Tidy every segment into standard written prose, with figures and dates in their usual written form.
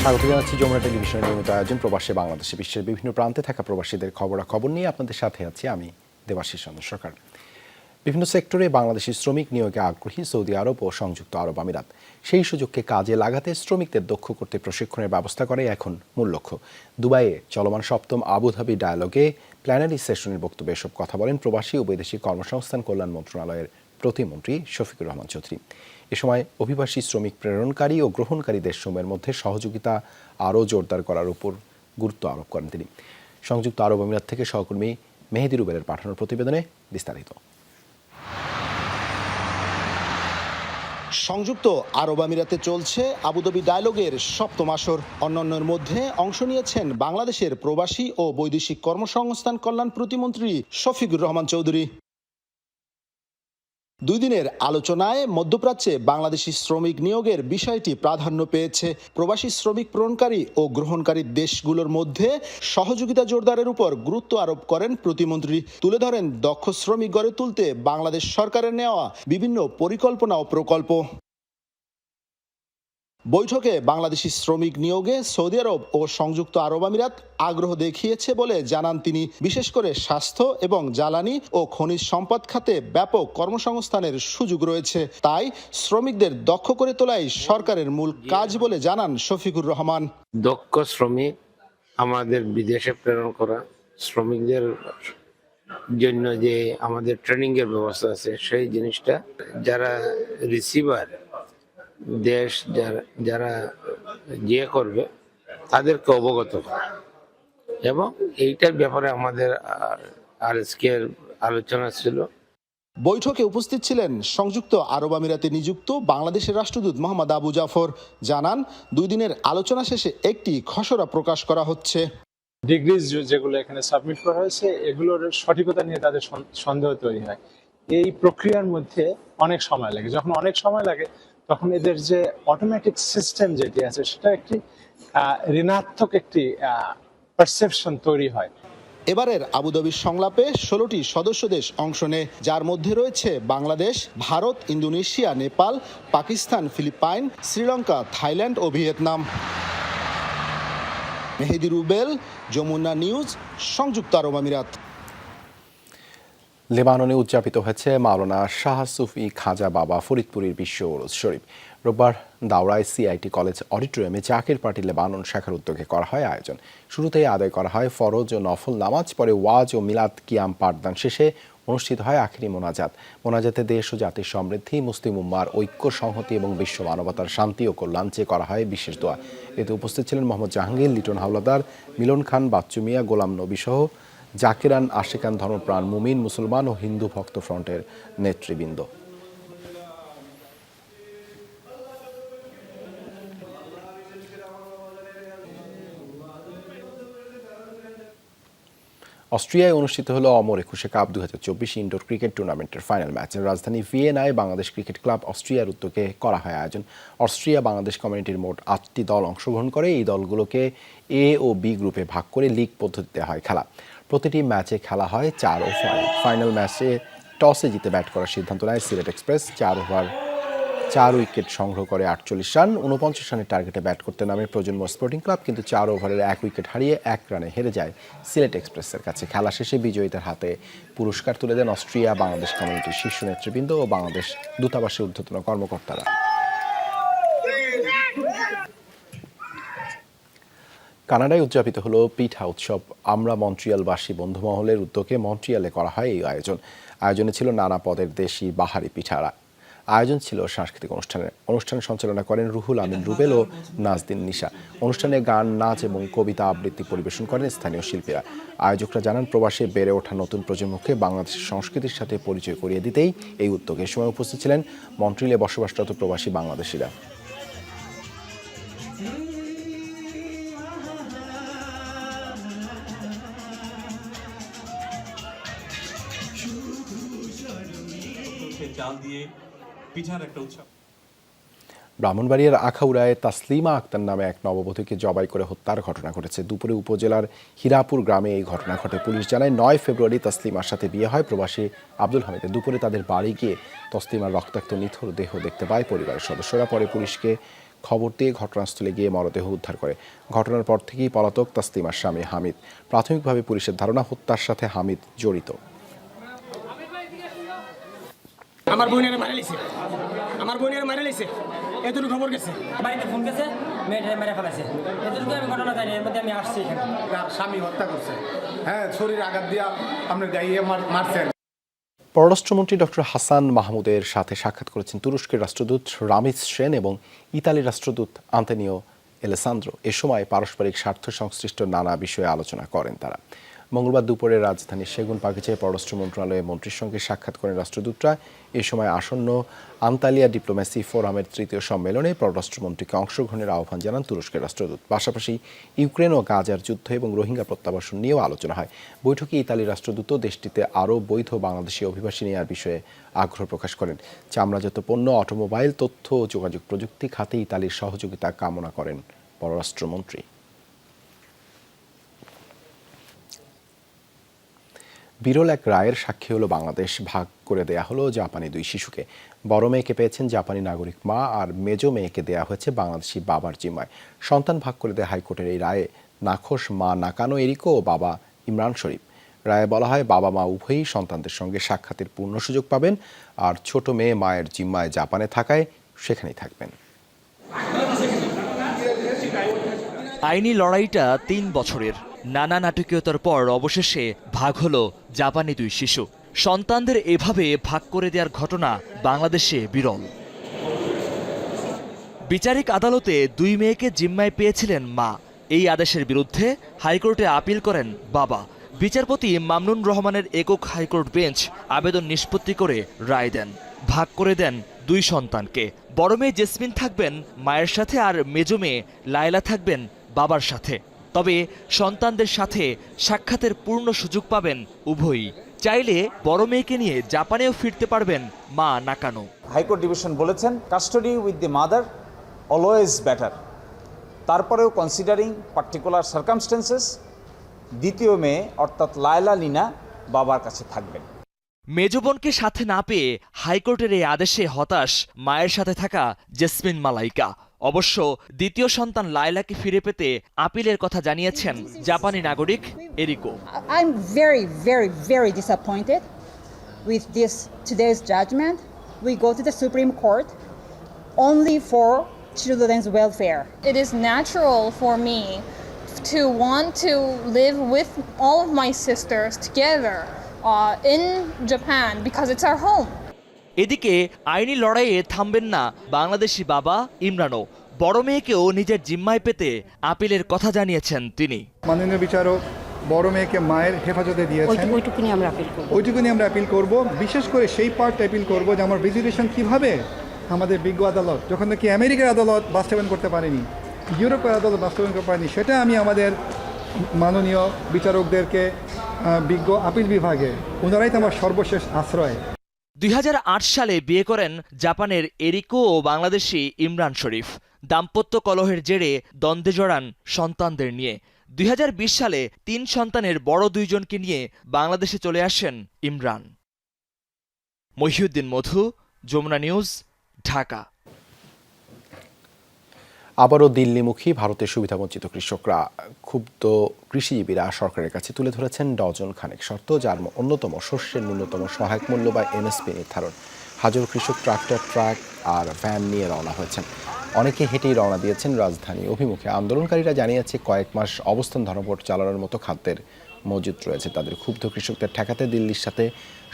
স্বাগত জানাচ্ছি যমুনা টেলিভিশনের নিয়মিত আয়োজন প্রবাসী বাংলাদেশে। বিশ্বের বিভিন্ন প্রান্তে থাকা প্রবাসীদের খবরাখবর নিয়ে আপনাদের সাথে আছি আমি দেবাশিস চন্দ্র সরকার। বিভিন্ন সেক্টরে বাংলাদেশি শ্রমিক নিয়োগে আগ্রহী সৌদি আরব ও সংযুক্ত আরব আমিরাত। সেই সুযোগকে কাজে লাগাতে শ্রমিকদের দক্ষ করতে প্রশিক্ষণের ব্যবস্থা করে এখন মূল লক্ষ্য। দুবাইয়ে চলমান সপ্তম আবুধাবি ডায়ালগে প্ল্যানারি সেশনের বক্তব্যে এসব কথা বলেন প্রবাসী ও বৈদেশিক কর্মসংস্থান কল্যাণ মন্ত্রণালয়ের প্রতিমন্ত্রী শফিকুর রহমান চৌধুরী। এ সময় অভিবাসী শ্রমিক প্রেরণকারী ও গ্রহণকারী দেশসমূহের মধ্যে সহযোগিতা আরও জোরদার করার উপর গুরুত্ব আরোপ করেন তিনি। সংযুক্ত আরব আমিরাত থেকে সহকর্মী মেহেদি রুবেলের পাঠানোর প্রতিবেদনে বিস্তারিত। সংযুক্ত আরব আমিরাতে চলছে আবুধাবি ডায়ালগের সপ্তম আসর। অন্যান্যের মধ্যে অংশ নিয়েছেন বাংলাদেশের প্রবাসী ও বৈদেশিক কর্মসংস্থান কল্যাণ প্রতিমন্ত্রী শফিকুর রহমান চৌধুরী। 2 দিনের আলোচনায় মধ্যপ্রাচ্যে বাংলাদেশি শ্রমিক নিয়োগের বিষয়টি প্রাধান্য পেয়েছে। প্রবাসী শ্রমিক প্রেরণকারী ও গ্রহণকারী দেশগুলোর মধ্যে সহযোগিতা জোরদারের উপর গুরুত্ব আরোপ করেন প্রতিমন্ত্রী। তুলে ধরেন দক্ষ শ্রমিক গড়ে তুলতে বাংলাদেশ সরকারের নেওয়া বিভিন্ন পরিকল্পনা ও প্রকল্প। বৈঠকে বাংলাদেশি শ্রমিক নিয়োগে সৌদি আরব ও সংযুক্ত আরব আমিরাত আগ্রহ দেখিয়েছে বলে জানান তিনি। বিশেষ করে স্বাস্থ্য এবং জ্বালানি ও খনিজ সম্পদ খাতে ব্যাপক কর্মসংস্থানের সুযোগ রয়েছে। তাই শ্রমিকদের দক্ষ করে তোলাই সরকারের মূল কাজ বলে জানান শফিকুর রহমান। দক্ষ শ্রমিক আমাদের বিদেশে প্রেরণ করা, শ্রমিকদের জন্য যে আমাদের ট্রেনিং এর ব্যবস্থা আছে সেই জিনিসটা যারা রিসিভার দেশ যারা যে করবে তাদেরকে অবগত করা, এবং এইটার ব্যাপারে আমাদের আজকের আলোচনা ছিল। বৈঠকে উপস্থিত ছিলেন সংযুক্ত আরব আমিরাতে নিযুক্ত বাংলাদেশের রাষ্ট্রদূত মোহাম্মদ আবু জাফর। জানান 2 দিনের আলোচনা শেষে একটি খসড়া প্রকাশ করা হচ্ছে। ডিগ্রিজ যেগুলো এখানে সাবমিট করা হয়েছে এগুলোর সঠিকতা নিয়ে তাদের সন্দেহ তৈরি হয়। এই প্রক্রিয়ার মধ্যে অনেক সময় লাগে। যখন অনেক সময় লাগে তখন এদের যে অটোমেটিক সিস্টেম যেটি আছে সেটা একটি ঋণাত্মক একটি পারসেপশন তৈরি হয়। এবারের আবুধাবির সংলাপে 16টি সদস্য দেশ অংশ নেয়, যার মধ্যে রয়েছে Bangladesh, Bharat, Indonesia, Nepal, Pakistan, Philippines, Sri Lanka, Thailand ও ভিয়েতনাম। মেহেদি রুবেল, যমুনা নিউজ, সংযুক্ত আরব আমিরাত। লেবাননে উদযাপিত হয়েছে মাওলানা শাহ সুফি খাজা বাবা ফরিদপুরের বিশ্ব ওরস শরীফ। রোববার দাওরায় সিআইটি কলেজ অডিটোরিয়ামে জাকির পার্টি লেবানন শাখার উদ্যোগে করা হয় আয়োজন। শুরুতেই আদায় করা হয় ফরজ ও নফল নামাজ, পরে ওয়াজ ও মিলাদ কিয়াম পাঠদান শেষে অনুষ্ঠিত হয় আখিরি মোনাজাত। মোনাজাতে দেশ ও জাতির সমৃদ্ধি, মুসলিম উম্মার ঐক্য, সংহতি এবং বিশ্ব মানবতার শান্তি ও কল্যাণ চেয়ে করা হয় বিশেষ দোয়া। এতে উপস্থিত ছিলেন মোহাম্মদ জাহাঙ্গীর, লিটন হাওলাদার, মিলন খান, বাচ্চু মিয়া, গোলাম নবী সহ জাকিরান, আশিকান, ধর্মপ্রাণ মুমিন, মুসলমান ও হিন্দু ভক্ত ফ্রন্টের নেতৃবৃন্দ। অস্ট্রিয়ায় অনুষ্ঠিত হলো অমর একুশে কাপ 2024 ইনডোর ক্রিকেট টুর্নামেন্টের ফাইনাল ম্যাচ। রাজধানী ভিয়েনায় বাংলাদেশ ক্রিকেট ক্লাব অস্ট্রিয়ার উদ্যোগে করা হয় আয়োজন। অস্ট্রিয়া বাংলাদেশ কমিউনিটির মোট 8টি দল অংশগ্রহণ করে। এই দলগুলোকে এ ও বি গ্রুপে ভাগ করে লিগ পদ্ধতিতে হয় খেলা। প্রতিটি ম্যাচে খেলা হয় 4 ওভার। ফাইনাল ম্যাচে টসে জিতে ব্যাট করার সিদ্ধান্ত নেয় সিলেট এক্সপ্রেস। 4 ওভার 4 উইকেট সংগ্রহ করে 48 রান। 49 রানের টার্গেটে ব্যাট করতে নামে প্রজন্ম স্পোর্টিং ক্লাব, কিন্তু 4 ওভারের 1 উইকেট হারিয়ে 1 রানে হেরে যায় সিলেট এক্সপ্রেসের কাছে। খেলা শেষে বিজয়ীদের হাতে পুরস্কার তুলে দেন অস্ট্রিয়া বাংলাদেশ কমিউনিটির শীর্ষ নেতৃবৃন্দ ও বাংলাদেশ দূতাবাসের ঊর্ধ্বতন কর্মকর্তারা। কানাডায় উদযাপিত হলো পিঠা উৎসব। আমরা মন্ট্রিয়ালবাসী বন্ধুমহলের উদ্যোগে মন্ট্রিয়ালে করা হয় এই আয়োজনে ছিল নানা পদের দেশি বাহারি পিঠারা। আয়োজন ছিল সাংস্কৃতিক অনুষ্ঠান সঞ্চালনা করেন রুহুল আমিন রুবেল ও নাজদিন নিশা। অনুষ্ঠানে গান, নাচ এবং কবিতা আবৃত্তি পরিবেশন করেন স্থানীয় শিল্পীরা। আয়োজকরা জানান প্রবাসে বেড়ে ওঠা নতুন প্রজন্মকে বাংলাদেশের সংস্কৃতির সাথে পরিচয় করিয়ে দিতেই এই উদ্যোগে। সময় উপস্থিত ছিলেন মন্ট্রিয়ালে বসবাসরত প্রবাসী বাংলাদেশিরা। চাল দিয়ে পিঠার একটা উৎসব। ব্রাহ্মণবাড়িয়ার আখাউড়ায় তাসলিমা আক্তার নামে এক নববধূকে জবাই করে হত্যার ঘটনা ঘটেছে। দুপুরে উপজেলার হীরাপুর গ্রামে এই ঘটনা ঘটে। পুলিশ জানায় 9 ফেব্রুয়ারি তাসলিমার সাথে বিয়ে হয় প্রবাসী আব্দুল হামিদের। দুপুরে তাদের বাড়ি গিয়ে তসলিমার রক্তাক্ত নিথর দেহ দেখতে পায় পরিবারের সদস্যরা। পরে পুলিশকে খবর দিয়ে ঘটনাস্থলে গিয়ে মরদেহ উদ্ধার করে। ঘটনার পর থেকেই পলাতক তাসলিমার স্বামী হামিদ। প্রাথমিকভাবে পুলিশের ধারণা হত্যার সাথে হামিদ জড়িত। আমার বোনের মারা লাইছে এতটুকু খবর গেছে, বাড়িতে ফোন গেছে, মেয়েটা মেরে ফেলাইছে। এতটুকু আমি ঘটনা জানি, এর মধ্যে আমি আসছি এখানে। তার স্বামী হত্যা করছে, হ্যাঁ, শরীর আঘাত দিয়া আপনার গাইয়ে মারছেন। পররাষ্ট্রমন্ত্রী ডক্টর হাসান মাহমুদের সাথে সাক্ষাৎ করেছেন তুরস্কের রাষ্ট্রদূত রামিজ সেন এবং ইতালির রাষ্ট্রদূত আন্তোনিও এলেসান্দ্রো। এ সময় পারস্পরিক স্বার্থ সংশ্লিষ্ট নানা বিষয়ে আলোচনা করেন তারা। মঙ্গলবার দুপুরে রাজধানীর সেগুনবাগিচায় পররাষ্ট্র মন্ত্রণালয়ের মন্ত্রীর সঙ্গে সাক্ষাৎ করেন রাষ্ট্রদূতরা। এ সময় আসন্ন আন্তালিয়া ডিপ্লোম্যাসি ফোরামের তৃতীয় সম্মেলনে পররাষ্ট্রমন্ত্রীকে অংশগ্রহণের আহ্বান জানান তুরস্কের রাষ্ট্রদূত। পাশাপাশি ইউক্রেন ও গাজার যুদ্ধ এবং রোহিঙ্গা প্রত্যাবাসন নিয়েও আলোচনা হয়। বৈঠকে ইতালির রাষ্ট্রদূত দেশটিতে আরও বৈধ বাংলাদেশি অভিবাসী নেওয়ার বিষয়ে আগ্রহ প্রকাশ করেন। চামড়াজাত পণ্য, অটোমোবাইল, তথ্য ও যোগাযোগ প্রযুক্তি খাতে ইতালির সহযোগিতা কামনা করেন পররাষ্ট্রমন্ত্রী। বিরল এক রায়ের সাক্ষী হলো বাংলাদেশ। ভাগ করে দেয়া হলো জাপানি দুই শিশুকে। বড় মেয়েকে পেয়েছেন জাপানি নাগরিক মা, আর মেজো মেয়েকে দেয়া হয়েছে বাংলাদেশি বাবার জিম্মায়। সন্তান ভাগ করে দেয়া হাইকোর্টের এই রায়ে নাখোশ মা নাকানো এরিকো ও বাবা ইমরান শরীফ। রায়ে বলা হয়, বাবা মা উভয়ই সন্তানদের সঙ্গে সাক্ষাতের পূর্ণ সুযোগ পাবেন, আর ছোট মেয়ে মায়ের জিম্মায় জাপানে থাকায় সেখানেই থাকবেন। আইনি লড়াইটা 3 বছরের। নানা নাটকীয়তার পর অবশেষে ভাগ হলো জাপানি দুই শিশু। সন্তানদের এভাবে ভাগ করে দেওয়ার ঘটনা বাংলাদেশে বিরল। বিচারিক আদালতে দুই মেয়েকে জিম্মায় পেয়েছিলেন মা। এই আদেশের বিরুদ্ধে হাইকোর্টে আপিল করেন বাবা। বিচারপতি মামনুন রহমানের একক হাইকোর্ট বেঞ্চ আবেদন নিষ্পত্তি করে রায় দেন। ভাগ করে দেন দুই সন্তানকে। বড় মেয়ে জেসমিন থাকবেন মায়ের সাথে, আর মেজো মেয়ে লায়লা থাকবেন বাবার সাথে। তবে সন্তানদের সাথে সাক্ষাতের পূর্ণ সুযোগ পাবেন উভয়ই। চাইলে বড় মেয়েকে নিয়ে জাপানেও ফিরতে পারবেন মা নাকানো। হাইকোর্ট ডিভিশন বলেছেন custody with the mother always better. তারপরেও কনসিডারিং পার্টিকুলার সার্কামস্টেন্সেস দ্বিতীয় মেয়ে অর্থাৎ লায়লা লিনা বাবার কাছে থাকবেন। মেজ বোনকে সাথে না পেয়ে হাইকোর্টের এই আদেশে হতাশ মায়ের সাথে থাকা জেসমিন মালাইকা। অবশ্য দ্বিতীয় সন্তান লায়লাকে ফিরে পেতে আপিলের কথা জানিয়েছেন জাপানি নাগরিক এরিকো। I'm very, very, very disappointed with this today's judgment. We go to the Supreme Court only for children's welfare. It is natural for me to want to live with all of my sisters together in Japan because it's our home. এদিকে আইনি লড়াইয়ে থামবেন না বাংলাদেশি বাবা ইমরানও। বড় মেয়েকেও নিজের জিম্মায় পেতে আপিলের কথা জানিয়েছেন তিনি। মাননীয় বিচারক বড় মেয়েকে মায়ের হেফাজতে দিয়েছেন, ওইটুকুনি আমরা অ্যাপিল করব। বিশেষ করে সেই পার্টটা অ্যাপিল করব যে আমার ভিজিটেশন কিভাবে আমাদের বিজ্ঞ আদালত, যখন নাকি আমেরিকার আদালত বাস্তবায়ন করতে পারেনি, ইউরোপের আদালত বাস্তবায়ন করতে পারেনি, সেটা আমি আমাদের মাননীয় বিচারকদেরকে বিজ্ঞ আপিল বিভাগে, ওনারাই তো আমার সর্বশেষ আশ্রয়। 2008 সালে বিয়ে করেন জাপানের এরিকো ও বাংলাদেশি ইমরান শরীফ। দাম্পত্য কলহের জেরে দ্বন্দ্বে জড়ান সন্তানদের নিয়ে। 2020 সালে 3 সন্তানের বড় 2 জনকে নিয়ে বাংলাদেশে চলে আসেন ইমরান। মহিউদ্দিন মধু, যমুনা নিউজ, ঢাকা। আবারও দিল্লিমুখী ভারতের সুবিধাবঞ্চিত কৃষকরা, ক্ষুব্ধ কৃষিজীবীরা সরকারের কাছে তুলে ধরেছেন ডজন খানেক শর্ত, যার অন্যতম শস্যের ন্যূনতম সহায়ক মূল্য বা এমএসপি নির্ধারণ। হাজারো কৃষক ট্রাক্টর, ট্রাক আর ভ্যান নিয়ে রওনা হয়েছেন। অনেকে হেঁটেই রওনা দিয়েছেন রাজধানী অভিমুখে। আন্দোলনকারীরা জানিয়েছে কয়েক মাস অবস্থান ধর্মঘট চালানোর মতো খাদ্যের মজুদ রয়েছে তাদের। ক্ষুব্ধ কৃষকদের ঠেকাতে দিল্লির সাথে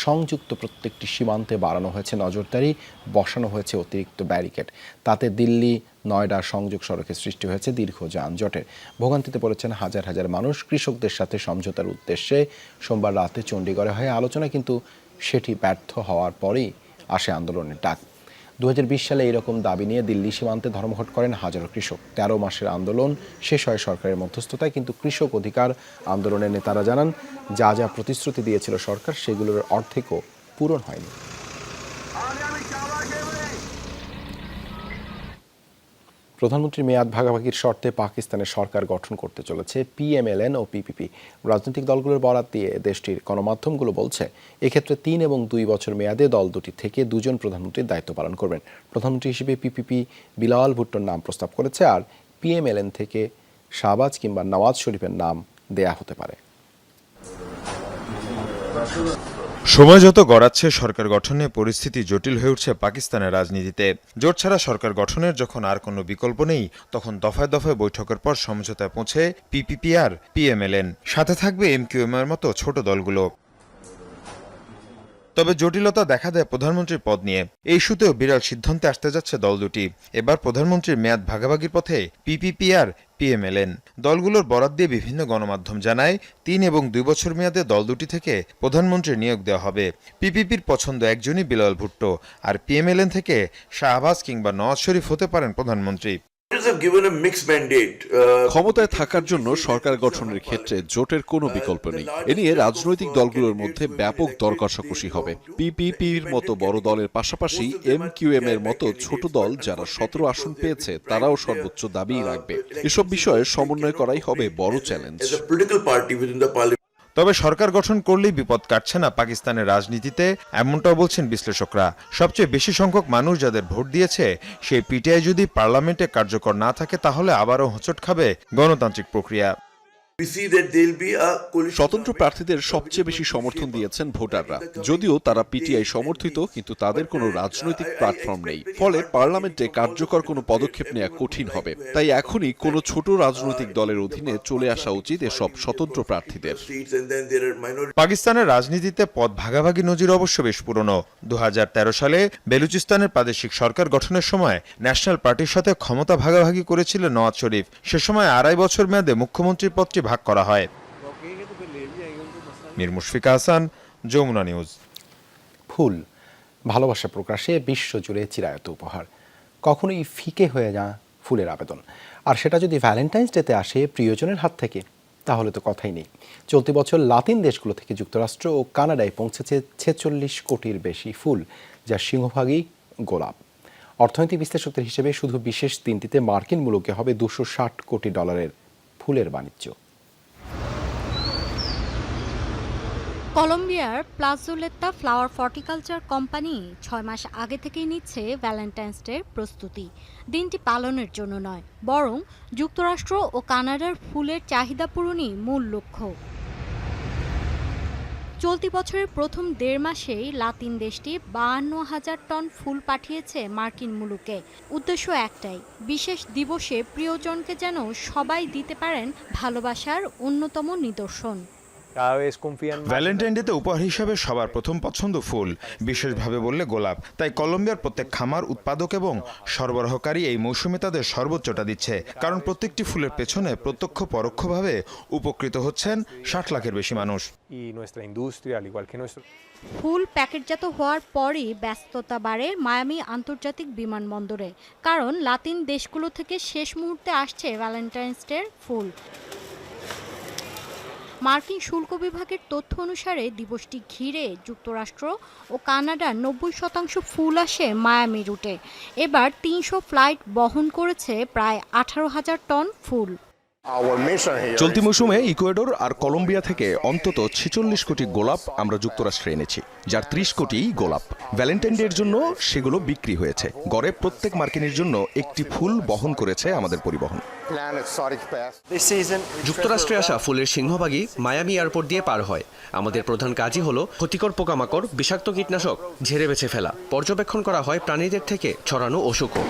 সংযুক্ত প্রত্যেকটি সীমান্তে বাড়ানো হয়েছে নজরদারি, বসানো হয়েছে অতিরিক্ত ব্যারিকেড। তাতে দিল্লি নয়ডা সংযোগ সড়কে সৃষ্টি হয়েছে দীর্ঘ যানজটের। ভোগান্তিতে পড়েছেন হাজার হাজার মানুষ। কৃষকদের সাথে সমঝোতার উদ্দেশ্যে সোমবার রাতে চণ্ডীগড়ে হয় আলোচনা, কিন্তু সেটি ব্যর্থ হওয়ার পরেই আসে আন্দোলনের ডাক। 2020 সালে এইরকম দাবি নিয়ে দিল্লি সীমান্তে ধর্মঘট করেন হাজারো কৃষক। 13 মাসের আন্দোলন শেষ হয় সরকারের মধ্যস্থতায়, কিন্তু কৃষক অধিকার আন্দোলনের নেতারা জানান যা যা প্রতিশ্রুতি দিয়েছিল সরকার সেগুলোর অর্ধেকও পূরণ হয়নি। প্রধানমন্ত্রীর মেয়াদ ভাগাভাগির শর্তে পাকিস্তানের সরকার গঠন করতে চলেছে PMLN ও PPP। রাজনৈতিক দলগুলোর বরাত দিয়ে দেশটির গণমাধ্যমগুলো বলছে, এক্ষেত্রে 3 এবং 2 বছর মেয়াদে দল দুটি থেকে 2 জন প্রধানমন্ত্রীর দায়িত্ব পালন করবেন। প্রধানমন্ত্রী হিসেবে PPP বিলাওয়াল ভুট্টোর নাম প্রস্তাব করেছে, আর PMLN থেকে শাহবাজ কিংবা নওয়াজ শরীফের নাম দেয়া হতে পারে। সময় যত গড়াচ্ছে সরকার গঠনে পরিস্থিতি জটিল হয়ে উঠছে পাকিস্তানের রাজনীতিতে। জোট ছাড়া সরকার গঠনের যখন আর কোনো বিকল্প নেই, তখন দফায় দফায় বৈঠকের পর সমঝোতায় পৌঁছে PPP আর PMLN, সাথে থাকবে MQM এর মতো ছোট দলগুলো। তবে জটিলতা দেখা দেয় প্রধানমন্ত্রীর পদ নিয়ে। এই ইস্যুতেও বিরাট সিদ্ধান্তে আসতে যাচ্ছে দল দুটি। এবার প্রধানমন্ত্রীর মেয়াদ ভাগাভাগির পথে PPP আর PMLN। দলগুলোর বরাত দিয়ে বিভিন্ন গণমাধ্যম জানায়, 3 এবং 2 বছর মেয়াদে দল দুটি থেকে প্রধানমন্ত্রীর নিয়োগ দেওয়া হবে। PPPর পছন্দ একজনই, বিলাওয়াল ভুট্টো, আর PMLN থেকে শাহবাজ কিংবা নওয়াজ শরীফ হতে পারেন প্রধানমন্ত্রী। ক্ষমতায় থাকার জন্য সরকার গঠনের ক্ষেত্রে জোটের কোনো বিকল্প নেই। এ নিয়ে রাজনৈতিক দলগুলোর মধ্যে ব্যাপক দর কষাকষি হবে। PPPর মতো বড় দলের পাশাপাশি MQM এর মতো ছোট দল যারা 17 আসন পেয়েছে তারাও সর্বোচ্চ দাবি রাখবে। এসব বিষয়ে সমন্বয় করাই হবে বড় চ্যালেঞ্জ। তবে সরকার গঠন করলেই বিপদ কাটছে না পাকিস্তানের রাজনীতিতে, এমনটাও বলছেন বিশ্লেষকরা। সবচেয়ে বেশি সংখ্যক মানুষ যাদের ভোট দিয়েছে সেই PTI যদি পার্লামেন্টে কার্যকর না থাকে, তাহলে আবারও হোঁচট খাবে গণতান্ত্রিক প্রক্রিয়া। স্বতন্ত্র প্রার্থীদের সবচেয়ে বেশি সমর্থন দিয়েছেন ভোটাররা। যদিও তারা PTI সমর্থিত, কিন্তু তাদের কোনো রাজনৈতিক প্ল্যাটফর্ম নেই। ফলে পার্লামেন্টে কার্যকর কোনো পদক্ষেপ নেওয়া কঠিন হবে। তাই এখনই কোনো ছোট রাজনৈতিক দলের অধীনে চলে আসা উচিত এসব স্বতন্ত্র প্রার্থীদের। পাকিস্তানের রাজনীতিতে পদ ভাগাভাগি নজির অবশ্য বেশ পুরনো। 2013 সালে বেলুচিস্তানের প্রাদেশিক সরকার গঠনের সময় ন্যাশনাল পার্টির সাথে ক্ষমতা ভাগাভাগি করেছিলেন নওয়াজ শরীফ। সে সময় 2.5 বছর মেয়াদে মুখ্যমন্ত্রীর পদটি ভাগ করা হয়। মীর মুশফিকা হাসান, যমুনা নিউজ। ফুল ভালোবাসা প্রকাশে বিশ্বজুড়ে চিরায়ত উপহার। কখনোই ফিকে হয়ে না ফুলের আবেদন, আর সেটা যদি ভ্যালেন্টাইন্স ডেতে আসে প্রিয়জনের হাত থেকে, তাহলে তো কথাই নেই। চলতি বছর লাতিন দেশগুলো থেকে যুক্তরাষ্ট্র ও কানাডায় পৌঁছেছে 46 কোটির বেশি ফুল, যার সিংহভাগই গোলাপ। অর্থনৈতিক বিশ্লেষকদের হিসেবে শুধু বিশেষ দিনটিতে মার্কিন মূল্যে হবে $260 কোটি ফুলের বাণিজ্য। কলম্বিয়ার প্লাজোলেত্তা ফ্লাওয়ার হর্টিকালচার কোম্পানি 6 মাস আগে থেকেই নিচ্ছে ভ্যালেন্টাইন্স ডের প্রস্তুতি। দিনটি পালনের জন্য নয়, বরং যুক্তরাষ্ট্র ও কানাডার ফুলের চাহিদা পূরণই মূল লক্ষ্য। চলতি বছরের প্রথম 1.5 মাসেই লাতিন দেশটি 52,000 টন ফুল পাঠিয়েছে মার্কিন মুলুকে। উদ্দেশ্য একটাই, বিশেষ দিবসে প্রিয়জনকে যেন সবাই দিতে পারেন ভালোবাসার অন্যতম নিদর্শন। ভ্যালেন্টাইন ডেতে উপহার হিসেবে সবার প্রথম পছন্দ ফুল, বিশেষভাবে বললে গোলাপ। তাই কলম্বিয়ার প্রত্যেক খামার, উৎপাদক এবং সরবরাহকারী এই মৌসুমে তাদের সর্বোচ্চটা দিচ্ছে। কারণ প্রত্যেকটি ফুলের পেছনে প্রত্যক্ষ পরোক্ষভাবে উপকৃত হচ্ছেন 60 লাখের বেশি মানুষ। ফুল প্যাকেটজাত হওয়ার পরই ব্যস্ততা বাড়ে মায়ামি আন্তর্জাতিক বিমানবন্দরে, কারণ লাতিন দেশগুলো থেকে শেষ মুহূর্তে আসছে ভ্যালেন্টাইন্স ডের ফুল। মার্কিন শুল্ক বিভাগের তথ্য অনুসারে দিবসটি ঘিরে যুক্তরাষ্ট্র ও কানাডার 90% ফুল আসে মায়ামি রুটে। এবার 300 ফ্লাইট বহন করেছে প্রায় 18,000 টন ফুল। চলতি মৌসুমে ইকুয়েডর আর কলম্বিয়া থেকে অন্তত 46 কোটি গোলাপ আমরা যুক্তরাষ্ট্রে এনেছি, যার 30 কোটি গোলাপ ভ্যালেন্টাইন ডের জন্য সেগুলো বিক্রি হয়েছে। গড়ে প্রত্যেক মার্কিনের জন্য একটি ফুল বহন করেছে আমাদের পরিবহন। যুক্তরাষ্ট্রে আসা ফুলের সিংহভাগই মায়ামি এয়ারপোর্ট দিয়ে পার হয়। আমাদের প্রধান কাজই হলো ক্ষতিকর পোকামাকড়, বিষাক্ত কীটনাশক ঝেড়ে বেছে ফেলা। পর্যবেক্ষণ করা হয় প্রাণীদের থেকে ছড়ানো অসুখও।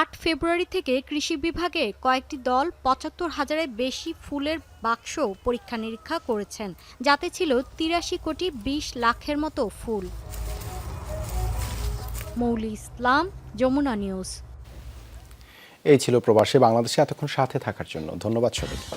8 ফেব্রুয়ারি থেকে কৃষি বিভাগে কয়েকটি দল 75,000-এর বেশি ফুলের বাক্স পরীক্ষা নিরীক্ষা করেছেন, যাতে ছিল 83 কোটি 20 লাখের মতো ফুল। মৌলি ইসলাম, যমুনা নিউজ। এই ছিল প্রবাসে বাংলাদেশে এতক্ষণ সাথে থাকার জন্য ধন্যবাদ সবাইকে।